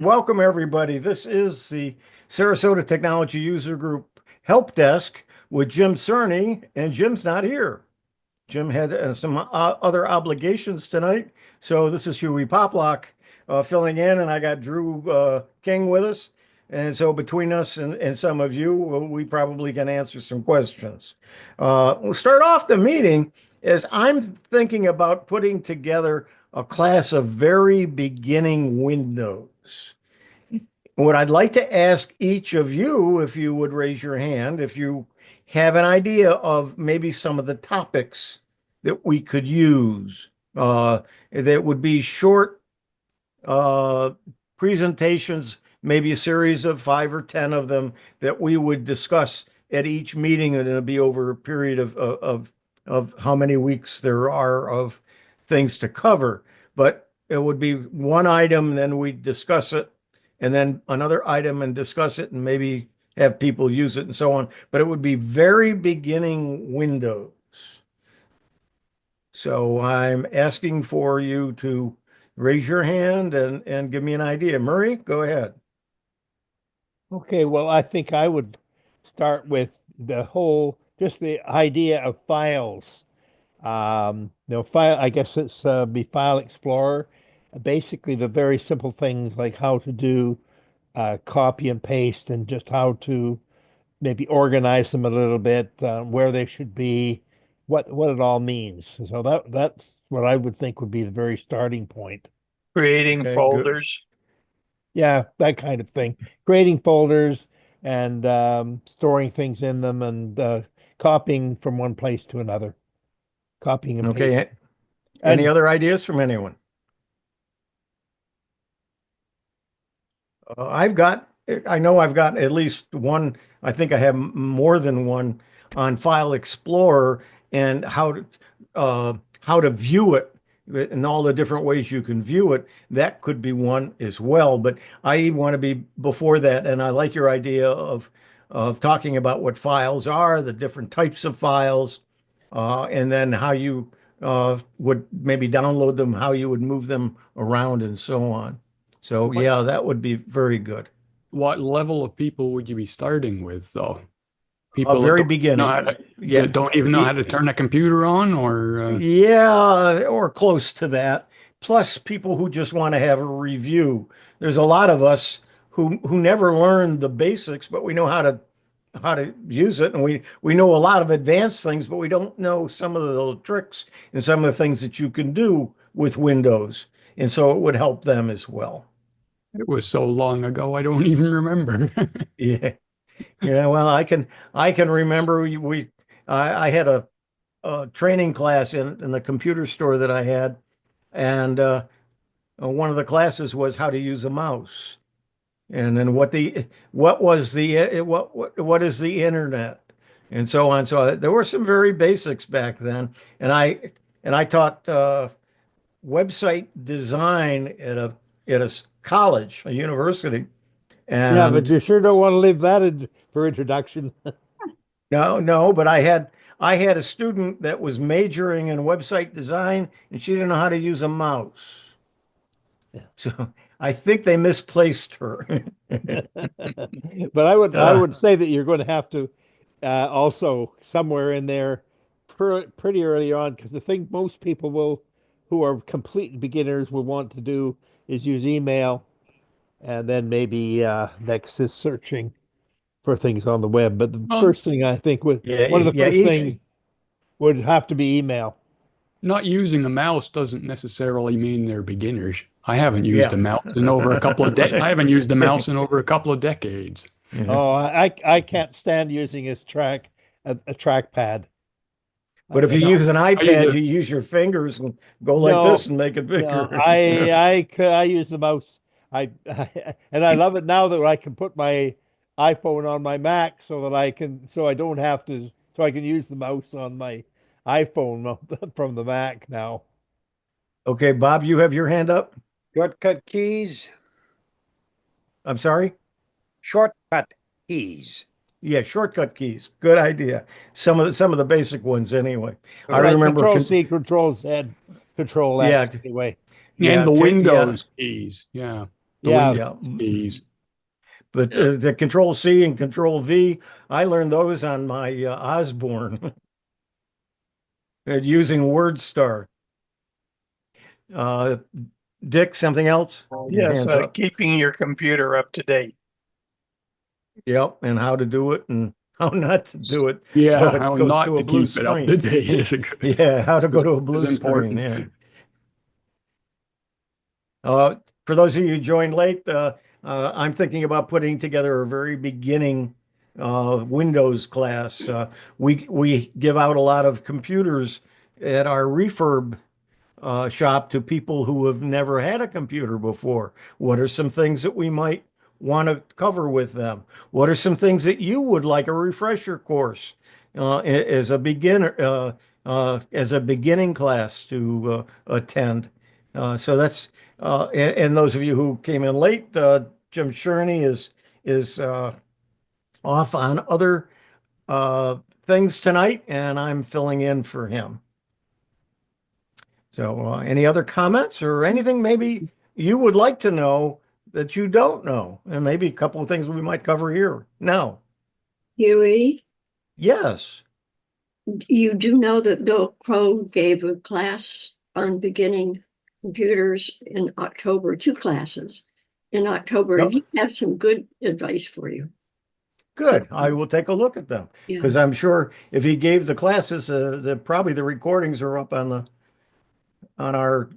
Welcome, everybody. This is the Sarasota Technology User Group Help Desk with Jim Cerny, and Jim's not here. Jim had some other obligations tonight, so this is Hewie Poplock filling in, and I got Drew King with us. And so between us and some of you, we probably can answer some questions. We'll start off the meeting as I'm thinking about putting together a class of very beginning Windows. What I'd like to ask each of you, if you would raise your hand, if you have an idea of maybe some of the topics that we could use, that would be short uh, presentations, maybe a series of 5 or 10 of them that we would discuss at each meeting, and it'll be over a period of how many weeks there are of things to cover. But it would be one item, then we discuss it, and then another item and discuss it, and maybe have people use it and so on. But it would be very beginning Windows. So I'm asking for you to raise your hand and give me an idea. Murray, go ahead. Okay, well, I think I would start with just the idea of files. I guess it's be File Explorer. Basically, the very simple things like how to do copy and paste and just how to maybe organize them a little bit, where they should be, what it all means. So that's what I would think would be the very starting point. Creating Okay, good. folders. Yeah, that kind of thing. Creating folders and storing things in them and copying from one place to another. Copying and pasting. Okay. Any And other ideas from anyone? I know I've got at least one. I think I have more than one on File Explorer and how to view it and all the different ways you can view it. That could be one as well. But I want to be before that, and I like your idea of talking about what files are, the different types of files, and then how you would maybe download them, how you would move them around, and so on. So yeah, that would be very good. What level of people would you be starting with, though? A People very that don't beginning. know how to, Yeah. that don't even know how to turn a computer on, or Yeah, or close to that. Plus people who just want to have a review. There's a lot of us who never learned the basics, but we know how to use it, and we know a lot of advanced things, but we don't know some of the little tricks and some of the things that you can do with Windows. And so it would help them as well. it was so long ago I don't even remember. Yeah. Yeah, well, I can remember I had a training class in the computer store that I had, and one of the classes was how to use a mouse, and then what is the internet, and so on. So there were some very basics back then, and I taught website design at a college, a university, yeah, but and you sure don't want to leave that for introduction. no, but I had a student that was majoring in website design, and she didn't know how to use a mouse. Yeah. So I think they misplaced her. But I would say that you're going to have to also somewhere in there pretty early on, because the thing most people who are complete beginners will want to do is use email, and then maybe next is searching for things on the web. But the Well, first thing I think Yeah, one of the yeah, first things would have to be email. not using a mouse doesn't necessarily mean they're beginners. I haven't used yeah. a mouse in over a couple of I haven't used a mouse in over a couple of decades. Yeah. Oh, I can't stand using a trackpad. But if you No, use an I use iPad, a you use your fingers and go like No, this and make it no, bigger. I use the mouse. And I love it now that I can put my iPhone on my Mac so I don't have to so I can use the mouse on my iPhone from the Mac now. Okay, Bob, you have your hand up. Shortcut keys. I'm sorry. Shortcut keys. Yeah, shortcut keys. Good idea. Some of the basic ones anyway. I Right, remember. Control C, Control Z, Control Yeah, X anyway. yeah, and the yeah. Windows keys. Yeah. Yeah, Yeah. Keys. But Yeah. the Control C and Control V, I learned those on my Osborne using WordStar. Uh, Dick, something else? Your Yes, hands up. keeping your computer up to date. Yep, and how to do it and how not to do it. Yeah, So it how goes not to a to blue keep it up to screen. date is a good. Yeah, how to go to a is blue screen. important. Yeah. For those of you who joined late, I'm thinking about putting together a very beginning Windows class. We give out a lot of computers at our refurb shop to people who have never had a computer before. What are some things that we might want to cover with them? What are some things that you would like a refresher course as a beginner, as a beginning class to attend? So that's and those of you who came in late, Jim Cerny is off on other things tonight, and I'm filling in for him. So, any other comments or anything maybe you would like to know that you don't know? And maybe a couple of things we might cover here. Now, Huey, yes. you do know that Bill Crowe gave a class on beginning computers in October, two classes in October, and Yep. he had some good advice for you. Good. I will take a look at them Yeah. because I'm sure if he gave the classes, probably the recordings are up on on our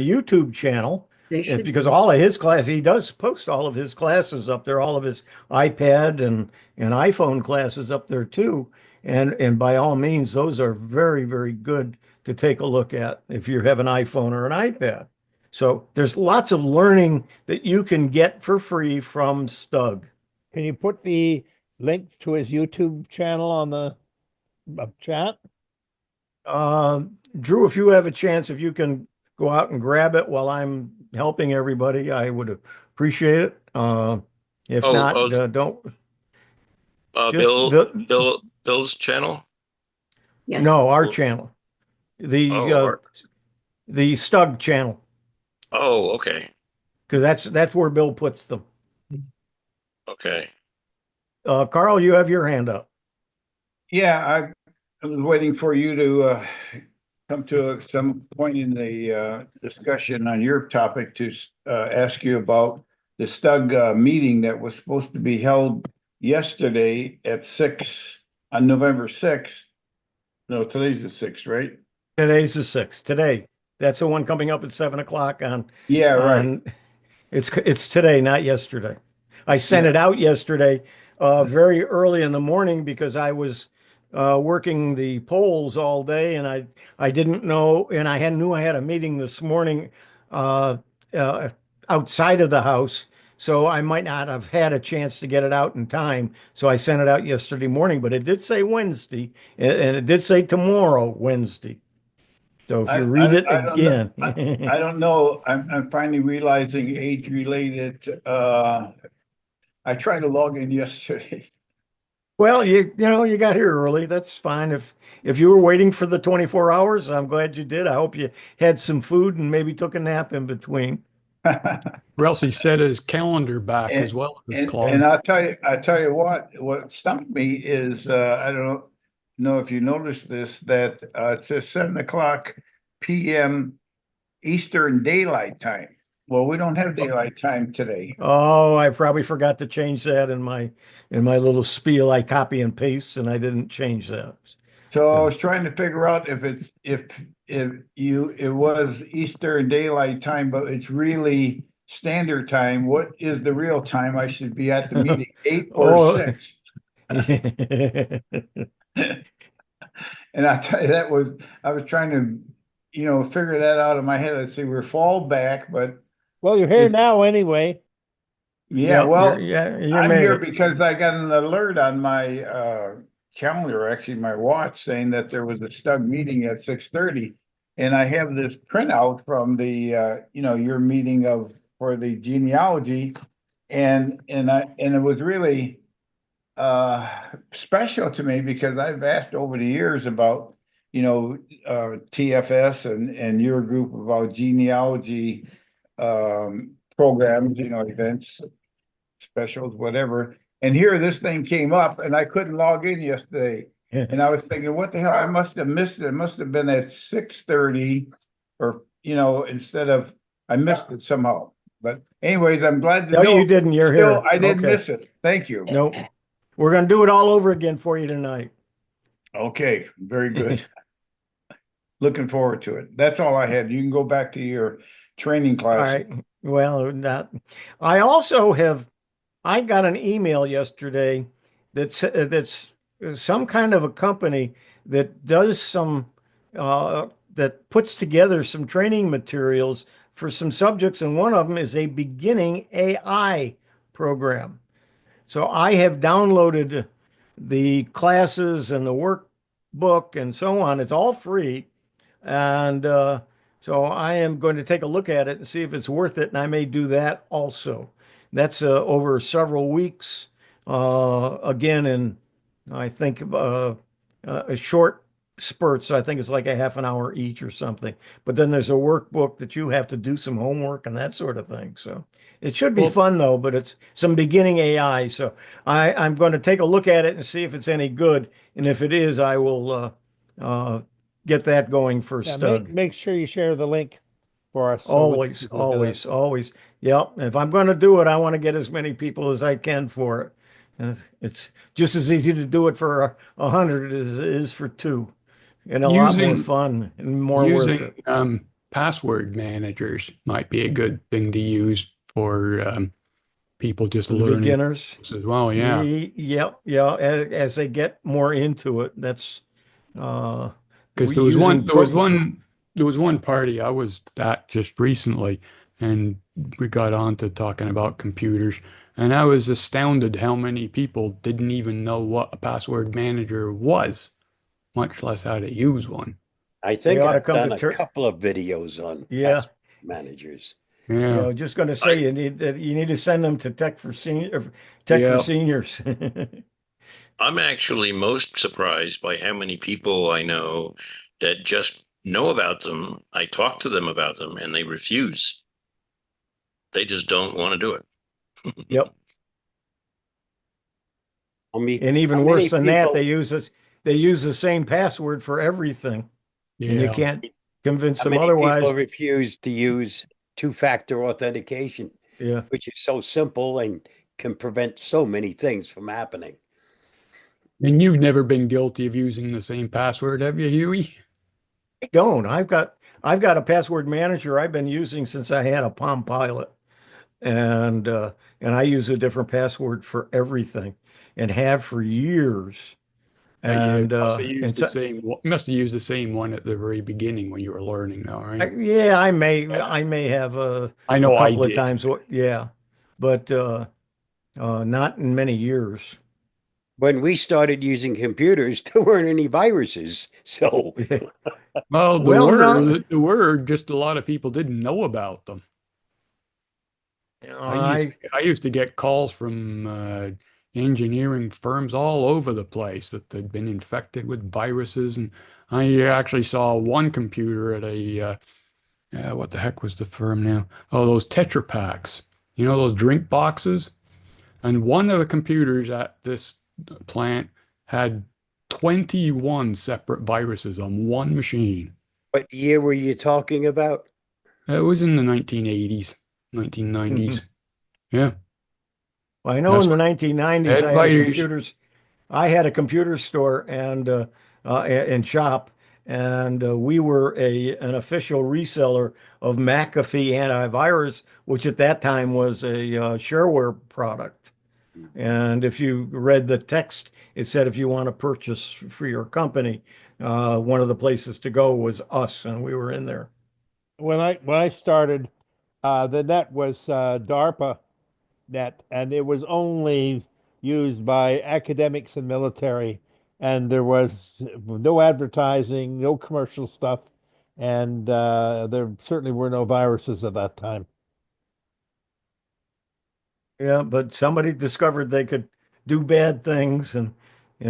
YouTube channel. They should Because be. all of his class, he does post all of his classes up there, all of his iPad and iPhone classes up there too. And by all means, those are very, very good to take a look at if you have an iPhone or an iPad. So there's lots of learning that you can get for free from STUG. can you put the link to his YouTube channel on the chat? Drew, if you have a chance, if you can go out and grab it while I'm helping everybody, I would appreciate it. If Oh, not, oh, don't. Bill, The Bill's channel. Yes. no, our Cool. channel, Oh, the STUG channel, oh, okay, because that's where Bill puts them. okay. Carl, you have your hand up. Yeah, I was waiting for you to come to some point in the discussion on your topic to ask you about the STUG meeting that was supposed to be held yesterday at 6 on November 6th. No, today's the 6th, right? Today's the 6th. Today, that's the one coming up at 7 o'clock Yeah, right. on. It's today, not yesterday. I sent Yeah. it out yesterday, very early in the morning because I was working the polls all day, and I didn't know, and knew I had a meeting this morning uh, outside of the house, so I might not have had a chance to get it out in time. So I sent it out yesterday morning, but it did say Wednesday, and it did say tomorrow, Wednesday. So if you read it I don't know. again. I don't know. I'm finally realizing age-related. I tried to log in yesterday. Well, you know, you got here early. That's fine. If you were waiting for the 24 hours, I'm glad you did. I hope you had some food and maybe took a nap in between. Or else he set his calendar back And- as well as his And clock. I tell you what stumped me is, I don't know if you noticed this, that it says 7 o'clock PM Eastern Daylight Time. Well, we don't have daylight time today. Oh, I probably forgot to change that in my little spiel. I copy and paste, and I didn't change that. So I was trying to figure out if it was Eastern Daylight Time, but it's really standard time. What is the real time I should be at the meeting? 8 or Oh. 6? And I tell you, I was trying to, figure that out in my head. Let's see, we're fall back, but Well, you're here now anyway. yeah, well, you I'm made here it. because I got an alert on my calendar, actually my watch, saying that there was a STUG meeting at 6:30. And I have this printout from the your meeting for the genealogy, and it was really special to me because I've asked over the years about TFS and your group about genealogy programs, events, specials, whatever. And here this thing came up and I couldn't log in yesterday. And I was thinking, what the hell? I must have missed it. It must have been at 6:30 or, instead of, I missed it somehow. But anyways, I'm glad to No, know. you didn't. You're Still, here. I didn't Okay. miss it. Thank you. Nope. We're going to do it all over again for you tonight. Okay, very good. Looking forward to it. That's all I had. You can go back to your training All class. right. Well, I also I got an email yesterday that's some kind of a company that does that puts together some training materials for some subjects, and one of them is a beginning AI program. So I have downloaded the classes and the workbook and so on. It's all free. And so I am going to take a look at it and see if it's worth it. And I may do that also. That's over several weeks. Again, in I think a short spurts. I think it's like a half an hour each or something. But then there's a workbook that you have to do some homework and that sort of thing. So it should be fun though, but it's some beginning AI. So I'm going to take a look at it and see if it's any good. And if it is, I will get that going for Yeah, STUG. make sure you share the link for us. Always, always, always. Yep. If I'm going to do it, I want to get as many people as I can for it. It's just as easy to do it for 100 as it is for 2. And a lot more fun and more worth it. Password managers might be a good thing to use for people just learning beginners as well. Yeah. Yep. Yeah. As they get more into it, that's because there was one party I was at just recently, and we got on to talking about computers, and I was astounded how many people didn't even know what a password manager was, much less how to use one. I think ought to I've come to done a church. couple of videos on Yeah. password managers. Yeah. Just going to say you need to send them to Tech for Seniors. I'm actually most surprised by how many people I know that just know about them. I talk to them about them and they refuse. They just don't want to do it. Yep. And even worse than that, they use the same password for everything. Yeah. And you can't convince them many otherwise. people refuse to use two-factor authentication, Yeah. which is so simple and can prevent so many things from happening. And you've never been guilty of using the same password, have you, Hewie? I don't. I've got a password manager I've been using since I had a Palm Pilot. And I use a different password for everything and have for years. And you must have used the same one at the very beginning when you were learning, though, right? yeah, I may have I know a I couple of did. times. Yeah, but not in many years. When we started using computers, there weren't any viruses. So Well, no. there were just a lot of people didn't know about them. I used to get calls from engineering firms all over the place that they'd been infected with viruses, and I actually saw one computer at a what the heck was the firm now? Oh, those Tetra Paks. You know, those drink boxes? And one of the computers at this plant had 21 separate viruses on one machine. what year were you talking about? It was in the 1980s, 1990s. Yeah. Well, I know That's in the what- 1990s, I had a computer store and shop, and we were an official reseller of McAfee antivirus, which at that time was a shareware product. And if you read the text, it said if you want to purchase for your company, one of the places to go was us, and we were in there. When I started, the net was DARPA net, and it was only used by academics and military, and there was no advertising, no commercial stuff, and there certainly were no viruses at that time. Yeah, but somebody discovered they could do bad things and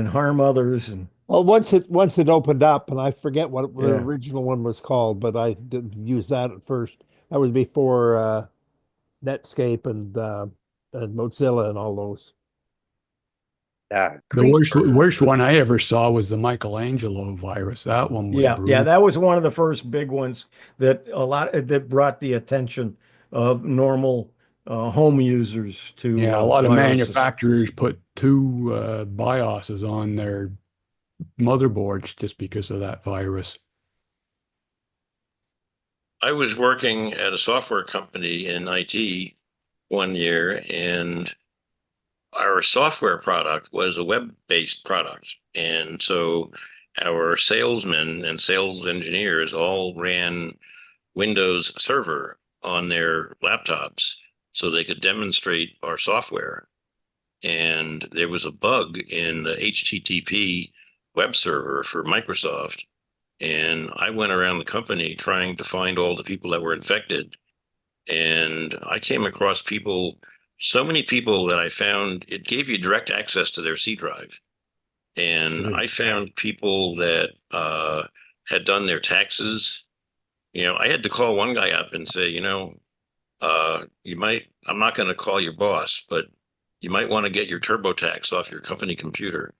harm others, and Well, once it opened up, and I forget what the Yeah. original one was called, but I did use that at first. That was before Netscape and Mozilla and all those. The Creeper. worst one I ever saw was the Michelangelo virus. That one was Yeah, brutal. that was one of the first big ones that that brought the attention of normal home users to Yeah, a lot of viruses. manufacturers put two BIOSes on their motherboards just because of that virus. I was working at a software company in IT one year, and our software product was a web-based product. And so our salesmen and sales engineers all ran Windows Server on their laptops so they could demonstrate our software. And there was a bug in the HTTP web server for Microsoft. And I went around the company trying to find all the people that were infected. And I came across people, so many people that I found it gave you direct access to their C drive. And I found people that had done their taxes. I had to call one guy up and say, I'm not going to call your boss, but you might want to get your TurboTax off your company computer.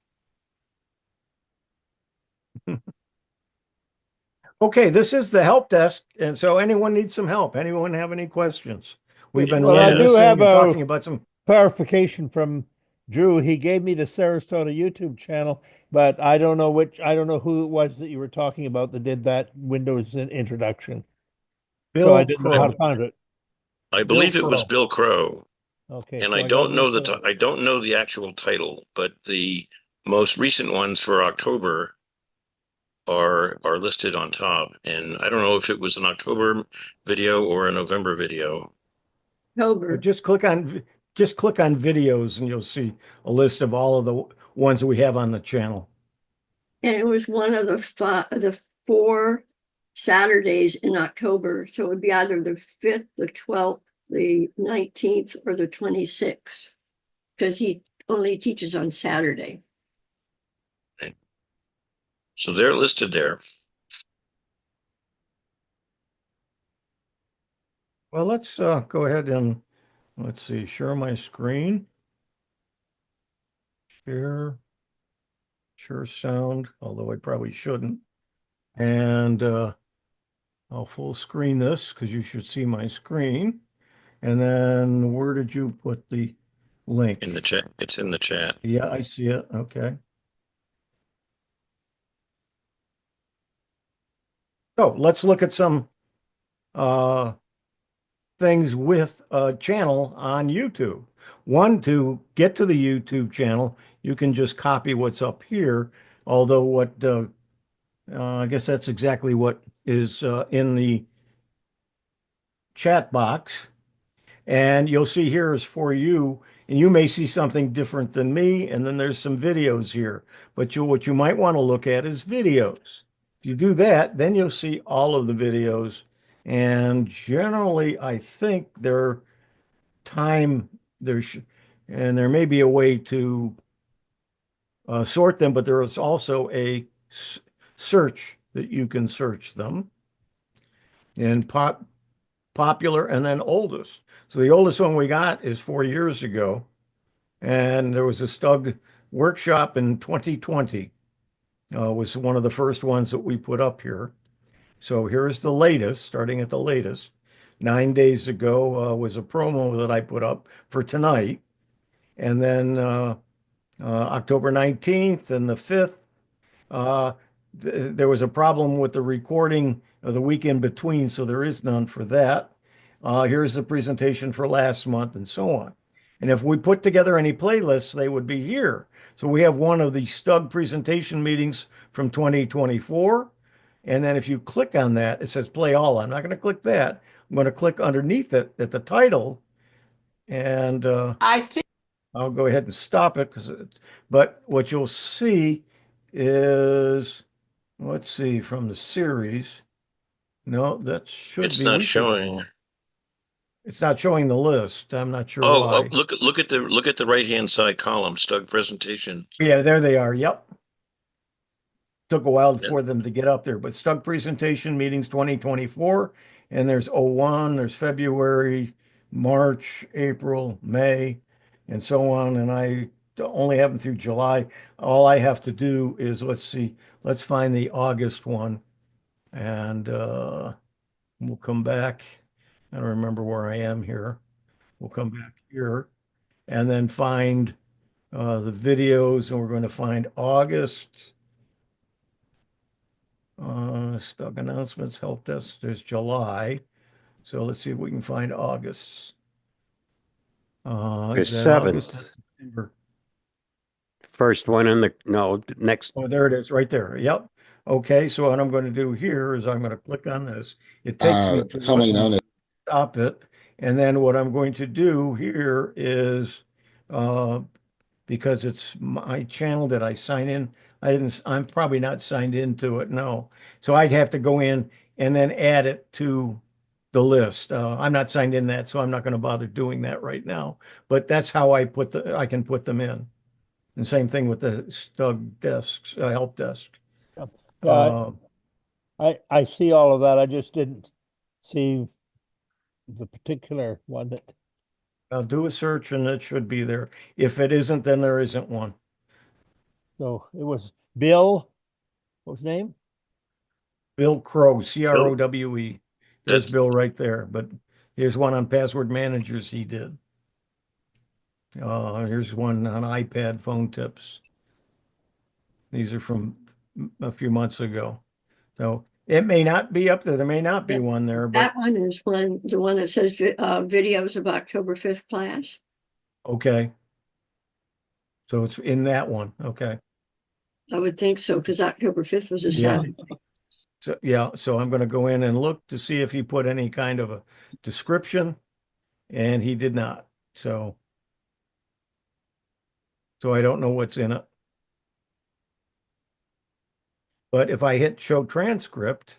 Okay, this is the help desk, and so anyone needs some help. Anyone have any questions? We've been Well, I do reminiscing have and a talking about some. clarification from Drew. He gave me the Sarasota YouTube channel, but I don't know who it was that you were talking about that did that Windows introduction. So I Bill didn't know how to Crowe. find it. I believe it was Crowe. Bill Crowe, Okay, and so I gotta don't know look for it. I don't know the actual title, but the most recent ones for October are listed on top. And I don't know if it was an October video or a November video. October. Just click on videos, and you'll see a list of all of the ones that we have on the channel. And it was one of the 4 Saturdays in October. So it would be either the 5th, the 12th, the 19th, or the 26th, because he only teaches on Saturday. So they're listed there. Well, let's go ahead and let's see, share my screen. Share sound, although I probably shouldn't. And I'll full screen this because you should see my screen. And then where did you put the link? In the chat. It's in the chat. Yeah, I see it. Okay. So let's look at some things with a channel on YouTube. One, to get to the YouTube channel, you can just copy what's up here. Although what I guess that's exactly what is in the chat box. And you'll see here is for you, and you may see something different than me. And then there's some videos here, but what you might want to look at is videos. If you do that, then you'll see all of the videos. And generally, I think they're and there may be a way to sort them, but there is also a search that you can search them. And popular and then oldest. So the oldest one we got is 4 years ago. And there was a STUG workshop in 2020. Was one of the first ones that we put up here. So here's the latest, starting at the latest. 9 days ago was a promo that I put up for tonight. And then October 19th and the 5th, there was a problem with the recording of the week in between, so there is none for that. Here's the presentation for last month and so on. And if we put together any playlists, they would be here. So we have one of the STUG presentation meetings from 2024. And then if you click on that, it says play all. I'm not going to click that. I'm going to click underneath it at the title. And I'll go ahead and stop it. But what you'll see is, let's see, from the series. No, that should It's be. not showing. It's not showing the list. I'm not sure Oh, why. look at the right-hand side column, STUG presentation. Yeah, there they are. Yep. Took a while Yeah. for them to get up there, but STUG presentation meetings 2024, and there's 01, there's February, March, April, May, and so on. And I only have them through July. All I have to do is, let's see, let's find the August one. And we'll come back. I don't remember where I am here. We'll come back here and then find the videos, and we're going to find August. Stock announcements, help desk. There's July. So let's see if we can find August's. The Is that August? 7th. September? First one in the, no, next. Oh, there it is, right there. Yep. Okay, so what I'm going to do here is I'm going to click on this. It takes me to coming on it. stop it. And then what I'm going to do here is, because it's my channel, that I sign in? I'm probably not signed into it, no. So I'd have to go in and then add it to the list. I'm not signed in that, so I'm not going to bother doing that right now. But that's how I can put them in. And same thing with the STUG desks, help desk. Yeah, I see all of that. I just didn't see the particular one that. I'll do a search and it should be there. If it isn't, then there isn't one. So it was Bill. What was his name? Bill Crowe, Crowe. There's That's- Bill right there, but here's one on password managers he did. Here's one on iPad phone tips. These are from a few months ago. So it may not be up there. There may not be one there, but That one is the one that says videos of October 5th class. okay. So it's in that one. Okay. I would think so, because October 5th was a Yeah. Saturday. So yeah, so I'm going to go in and look to see if he put any kind of a description, and he did not. So I don't know what's in it. But if I hit show transcript,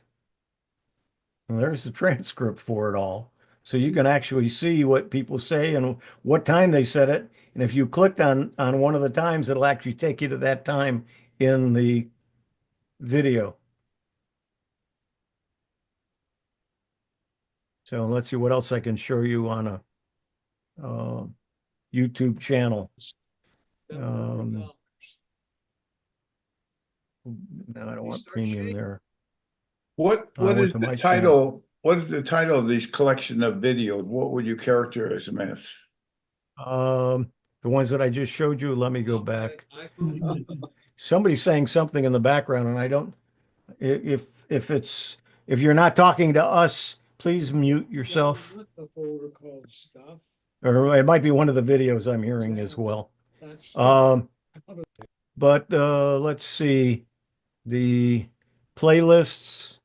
well, there's the transcript for it all. So you can actually see what people say and what time they said it. And if you clicked on one of the times, it'll actually take you to that time in the video. So let's see what else I can show you on a YouTube channel. No, I don't want premium there. What went is to the my title? What is the title of these collection of videos? What would you characterize them as? The ones that I just showed you, let me go back. Somebody's saying something in the background, and I don't, if you're not talking to us, please mute yourself. Or it might be one of the videos I'm hearing as well. But let's see the playlists.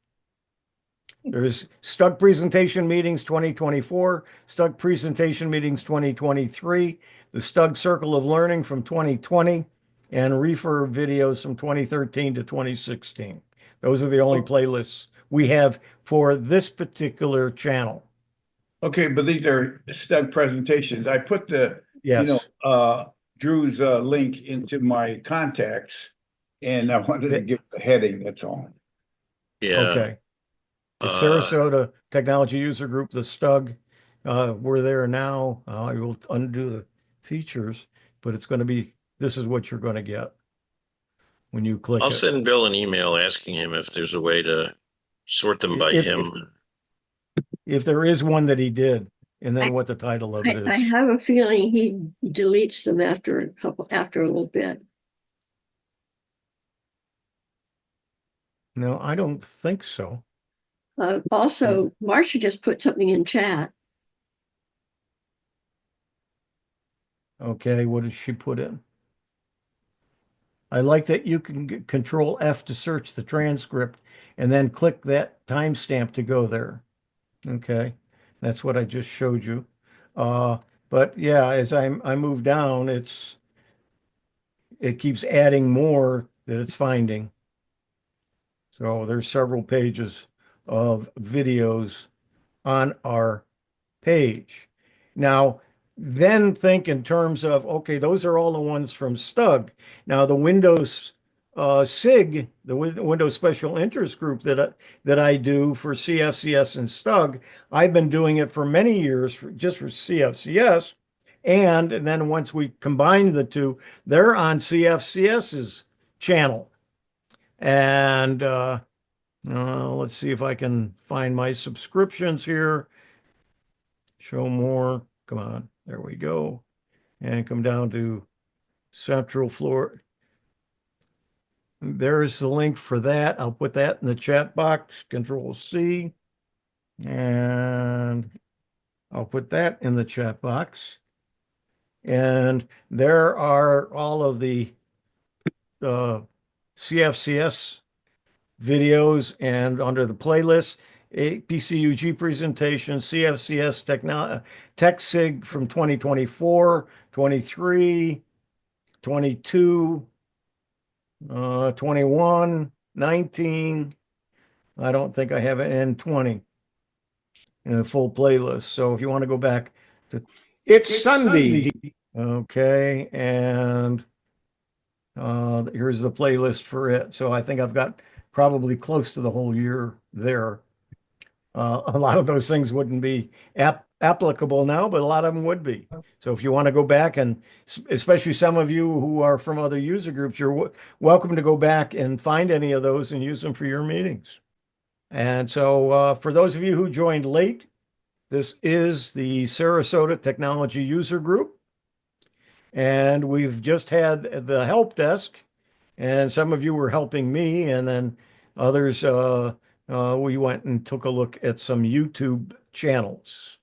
There's STUG presentation meetings 2024, STUG presentation meetings 2023, the STUG Circle of Learning from 2020, and reefer videos from 2013 to 2016. Those are the only playlists we have for this particular channel. Okay, but these are STUG presentations. I put the, Yes. Drew's link into my contacts, and I wanted to give the heading, that's all. Yeah. Okay. It's Sarasota Technology User Group, the STUG. We're there now. I will undo the features, but it's going to be, this is what you're going to get when you click I'll it. send Bill an email asking him if there's a way to sort them by him. If there is one that he did, and then what the title of it I is. have a feeling he deletes them after a little bit. No, I don't think so. Also, Marcia just put something in chat. Okay, what did she put in? I like that you can Control F to search the transcript and then click that timestamp to go there. Okay, that's what I just showed you. But yeah, as I move down, it keeps adding more that it's finding. So there's several pages of videos on our page. Now, then think in terms of, okay, those are all the ones from STUG. Now, the Windows SIG, the Windows Special Interest Group that I do for CFCS and STUG. I've been doing it for many years just for CFCS. And then once we combine the two, they're on CFCS's channel. And let's see if I can find my subscriptions here. Show more. Come on. There we go. And come down to Central Florida. There's the link for that. I'll put that in the chat box, Control C. And I'll put that in the chat box. And there are all of the CFCS videos, and under the playlist, a PCUG presentation, CFCS TechSig from 2024, 23, 22, 21, 19. I don't think I have it in 20 in a full playlist. So if you want to go back to it's Sunday. Okay, and here's the playlist for it. So I think I've got probably close to the whole year there. A lot of those things wouldn't be applicable now, but a lot of them would be. So if you want to go back, and especially some of you who are from other user groups, you're welcome to go back and find any of those and use them for your meetings. And so for those of you who joined late, this is the Sarasota Technology User Group. And we've just had the help desk, and some of you were helping me, and then others, we went and took a look at some YouTube channels.